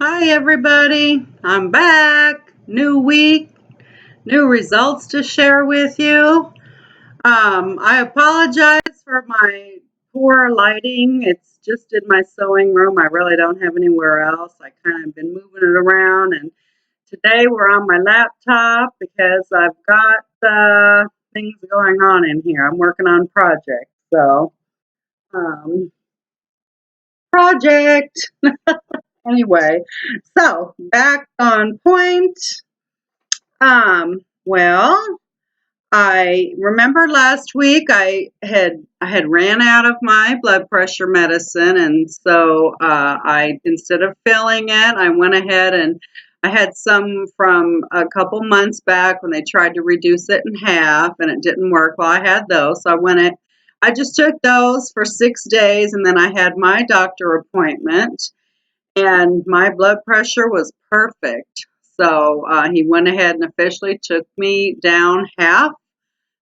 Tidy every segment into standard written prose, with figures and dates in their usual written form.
Hi, everybody. I'm back. New week, new results to share with you. I apologize for my poor lighting. It's just in my sewing room. I really don't have anywhere else. I kind of been moving it around, and today we're on my laptop because I've got things going on in here. I'm working on projects. Um, project. Anyway, so back on point. Well, I remember last week I had ran out of my blood pressure medicine, and so I instead of filling it, I went ahead and I had some from a couple months back when they tried to reduce it in half, and it didn't work. Well, I had those, so I just took those for 6 days, and then I had my doctor appointment and my blood pressure was perfect. So he went ahead and officially took me down half.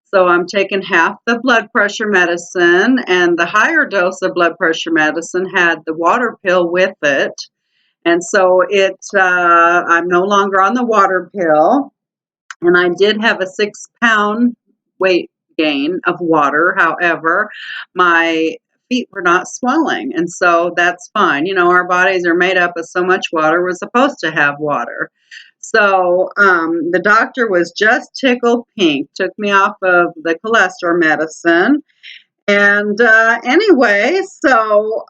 So I'm taking half the blood pressure medicine, and the higher dose of blood pressure medicine had the water pill with it. And so I'm no longer on the water pill. And I did have a 6 pound weight gain of water. However, my feet were not swelling. And so that's fine. You know, our bodies are made up of so much water. We're supposed to have water. So the doctor was just tickled pink, took me off of the cholesterol medicine. And anyway, so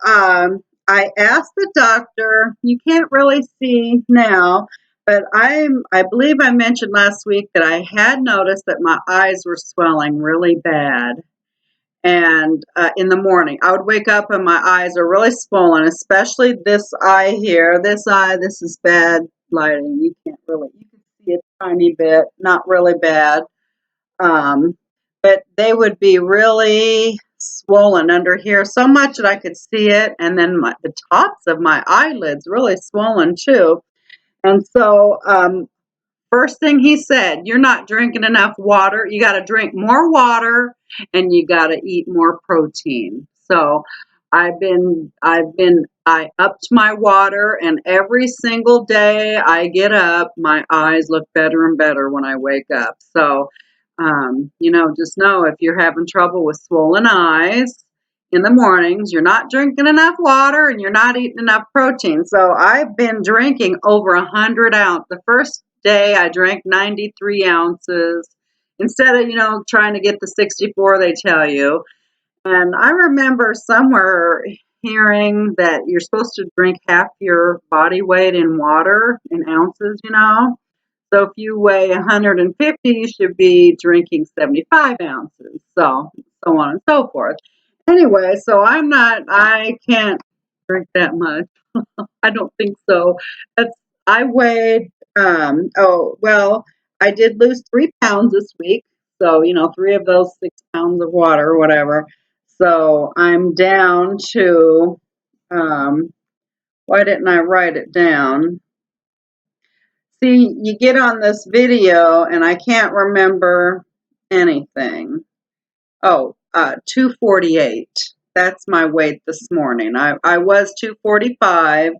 I asked the doctor, you can't really see now, but I believe I mentioned last week that I had noticed that my eyes were swelling really bad. And in the morning, I would wake up and my eyes are really swollen, especially this eye here. This eye, this is bad lighting. You can see a tiny bit, not really bad. Um, but they would be really swollen under here so much that I could see it, and then the tops of my eyelids really swollen too. And so, first thing he said, "You're not drinking enough water. You got to drink more water, and you got to eat more protein." So, I upped my water, and every single day I get up, my eyes look better and better when I wake up. So, just know if you're having trouble with swollen eyes in the mornings, you're not drinking enough water and you're not eating enough protein. So I've been drinking over 100 ounces. The first day I drank 93 ounces instead of, trying to get the 64 they tell you. And I remember somewhere hearing that you're supposed to drink half your body weight in water in ounces. So if you weigh 150, you should be drinking 75 ounces. So on and so forth. Anyway, so I can't drink that much. I don't think so. That's, I weighed, I did lose 3 pounds this week. So, three of those 6 pounds of water or whatever. So I'm down to, um, why didn't I write it down? See, you get on this video and I can't remember anything. Oh, 248. That's my weight this morning. I was 245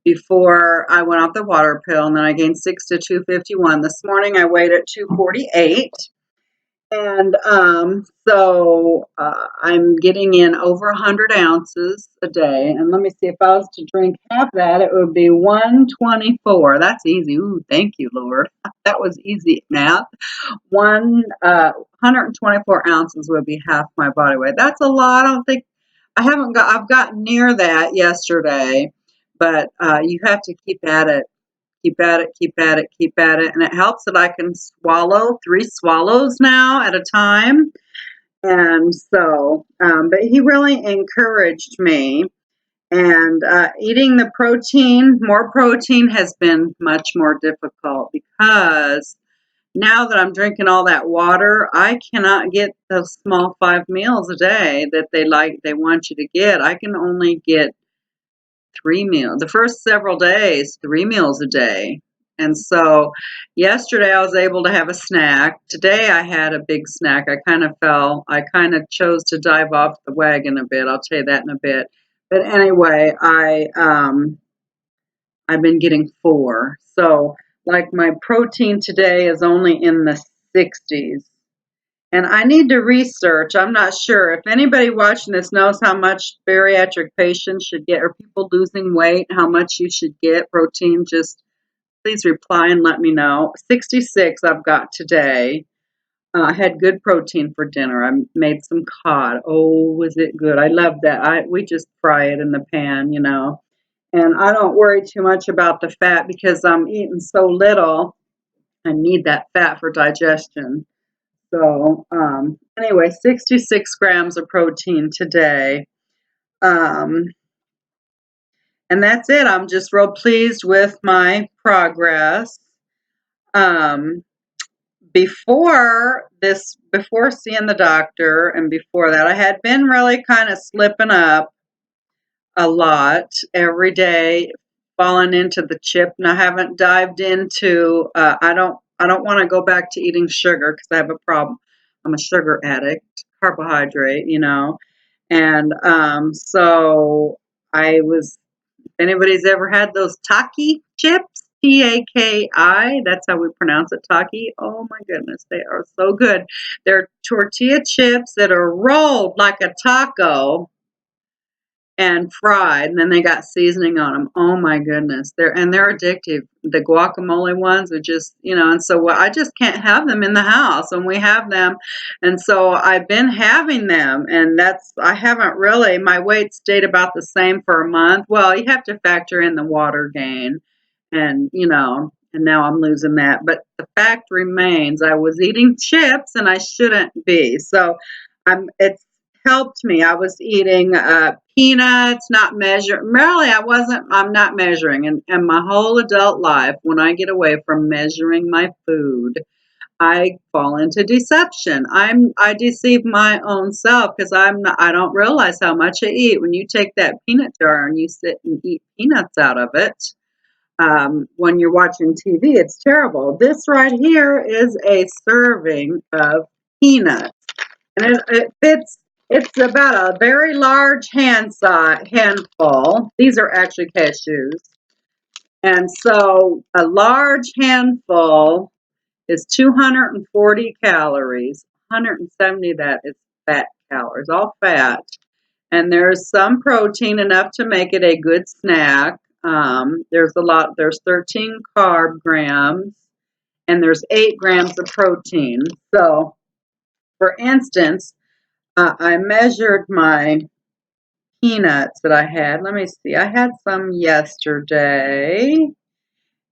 before I went off the water pill, and then I gained 6 to 251. This morning I weighed at 248. And I'm getting in over 100 ounces a day. And let me see, if I was to drink half that, it would be 124. That's easy. Ooh, thank you, Lord. That was easy math. 124 ounces would be half my body weight. That's a lot. I've gotten near that yesterday, but you have to keep at it. Keep at it, keep at it, keep at it. And it helps that I can swallow 3 swallows now at a time. And so, but he really encouraged me. And eating the protein, more protein has been much more difficult because now that I'm drinking all that water, I cannot get those small 5 meals a day that they want you to get. I can only get 3 meals. The first several days, 3 meals a day. And so yesterday I was able to have a snack. Today I had a big snack. I kind of chose to dive off the wagon a bit. I'll tell you that in a bit. But anyway, I've been getting 4. So, like my protein today is only in the 60s. And I need to research. I'm not sure. If anybody watching this knows how much bariatric patients should get, or people losing weight, how much you should get protein, just please reply and let me know. 66 I've got today. I had good protein for dinner. I made some cod. Oh, was it good? I love that. We just fry it in the pan, And I don't worry too much about the fat because I'm eating so little. I need that fat for digestion. So, anyway, 66 grams of protein today. Um, and that's it. I'm just real pleased with my progress. Um, before seeing the doctor and before that, I had been really kind of slipping up a lot every day, falling into the chip, and I haven't dived into. I don't want to go back to eating sugar because I have a problem. I'm a sugar addict, carbohydrate, and so I was. If anybody's ever had those Taki chips, Taki, that's how we pronounce it, Taki. Oh my goodness, they are so good. They're tortilla chips that are rolled like a taco and fried, and then they got seasoning on them. Oh my goodness, they're addictive. The guacamole ones are just, and so I just can't have them in the house, and we have them, and so I've been having them, and I haven't really. My weight stayed about the same for a month. Well, you have to factor in the water gain, and and now I'm losing that. But the fact remains, I was eating chips, and I shouldn't be. So it's helped me. I was eating peanuts, not measure. Really, I'm not measuring. And my whole adult life, when I get away from measuring my food, I fall into deception. I deceive my own self because I don't realize how much I eat. When you take that peanut jar and you sit and eat peanuts out of it, when you're watching TV, it's terrible. This right here is a serving of peanuts. And it fits. It's about a very large handful. These are actually cashews. And so a large handful is 240 calories. 170 of that is fat calories, all fat. And there's some protein, enough to make it a good snack. There's 13 carb grams, and there's 8 grams of protein. So, for instance, I measured my peanuts that I had. Let me see. I had some yesterday,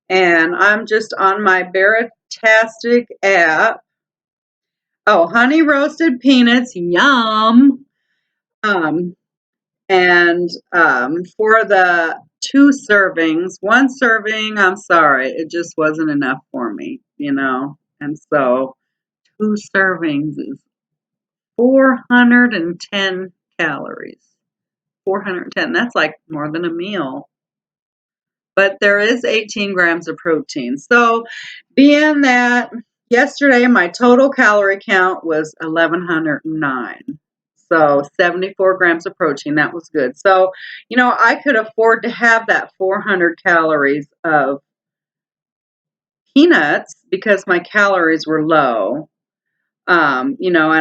and I'm just on my Bariatrics app. Oh, honey roasted peanuts, yum. Um, and for the 2 servings, 1 serving, I'm sorry, it just wasn't enough for me. And so 2 servings is 410 calories. 410. That's like more than a meal. But there is 18 grams of protein. So, being that yesterday my total calorie count was 1,109. So, 74 grams of protein. That was good. So, I could afford to have that 400 calories of peanuts because my calories were low. And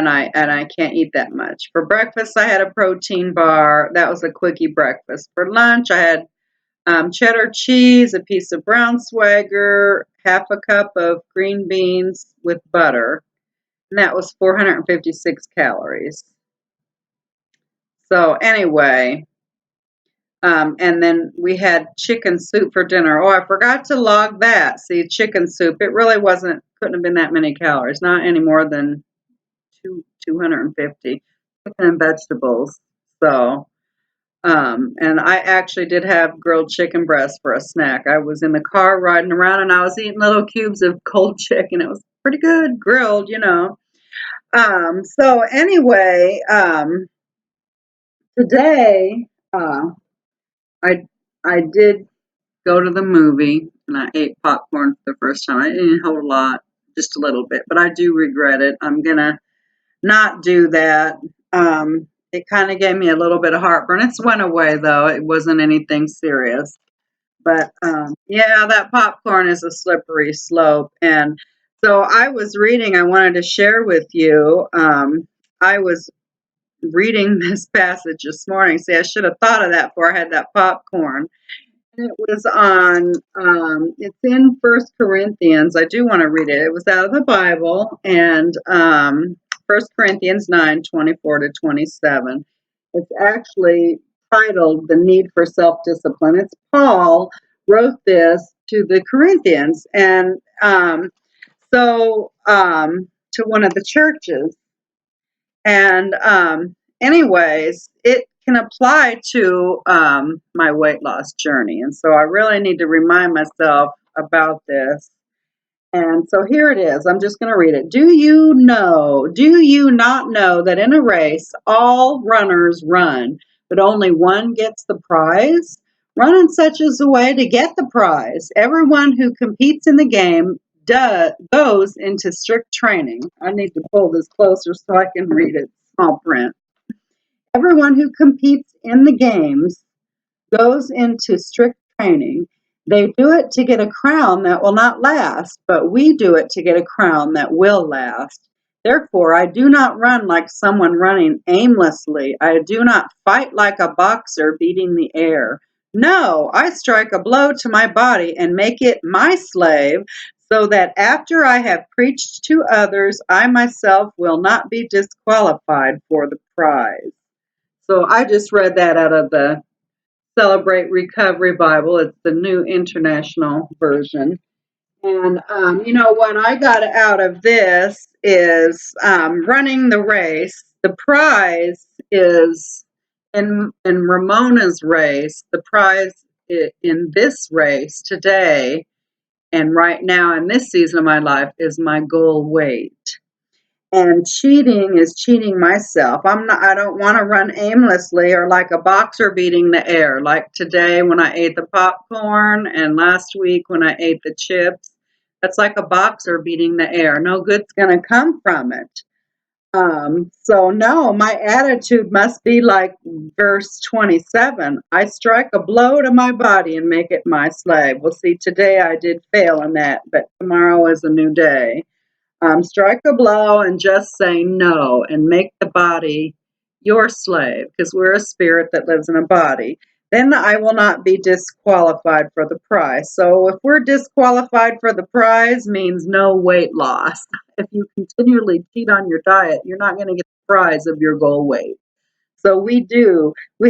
I can't eat that much. For breakfast, I had a protein bar. That was a quickie breakfast. For lunch, I had cheddar cheese, a piece of brown swagger, half a cup of green beans with butter, and that was 456 calories. So anyway, and then we had chicken soup for dinner. Oh, I forgot to log that. See, chicken soup, it really couldn't have been that many calories, not any more than 250, and vegetables. So, and I actually did have grilled chicken breast for a snack. I was in the car riding around and I was eating little cubes of cold chicken. It was pretty good, grilled. So anyway, today, I I did go to the movie and I ate popcorn for the first time. I didn't eat a whole lot, just a little bit, but I do regret it. I'm gonna not do that. It kind of gave me a little bit of heartburn. It's went away though. It wasn't anything serious. But yeah, that popcorn is a slippery slope. And so I was reading, I wanted to share with you. I was reading this passage this morning. See, I should have thought of that before I had that popcorn. It was on, it's in First Corinthians. I do want to read it. It was out of the Bible, and First Corinthians 9:24-27. It's actually titled "The Need for Self-Discipline." It's Paul wrote this to the Corinthians, and to one of the churches. And anyways, it can apply to my weight loss journey. And so I really need to remind myself about this. And so here it is. I'm just going to read it. Do you not know that in a race, all runners run, but only one gets the prize? Run in such as a way to get the prize. Everyone who competes in the game goes into strict training. I need to pull this closer so I can read it small print. Everyone who competes in the games goes into strict training. They do it to get a crown that will not last, but we do it to get a crown that will last. Therefore, I do not run like someone running aimlessly. I do not fight like a boxer beating the air. No, I strike a blow to my body and make it my slave, so that after I have preached to others, I myself will not be disqualified for the prize. So I just read that out of the Celebrate Recovery Bible. It's the New International Version. And, what I got out of this is running the race. The prize is in Ramona's race, the prize in this race today and right now in this season of my life is my goal weight. And cheating is cheating myself. I don't want to run aimlessly or like a boxer beating the air. Like today when I ate the popcorn and last week when I ate the chips. That's like a boxer beating the air. No good's going to come from it. So no, my attitude must be like verse 27. I strike a blow to my body and make it my slave. Well, see, today I did fail in that, but tomorrow is a new day. Strike a blow and just say no and make the body your slave, because we're a spirit that lives in a body. Then I will not be disqualified for the prize. So if we're disqualified for the prize, means no weight loss. If you continually cheat on your diet, you're not going to get the prize of your goal weight. So we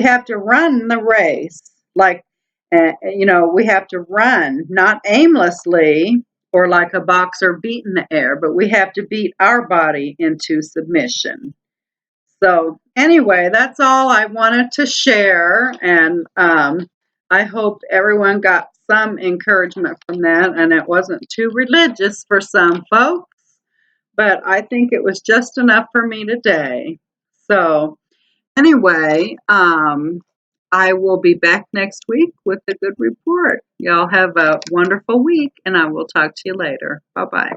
have to run the race like, we have to run, not aimlessly or like a boxer beating the air, but we have to beat our body into submission. So anyway, that's all I wanted to share. And I hope everyone got some encouragement from that and it wasn't too religious for some folks, but I think it was just enough for me today. So anyway, I will be back next week with a good report. Y'all have a wonderful week, and I will talk to you later. Bye-bye.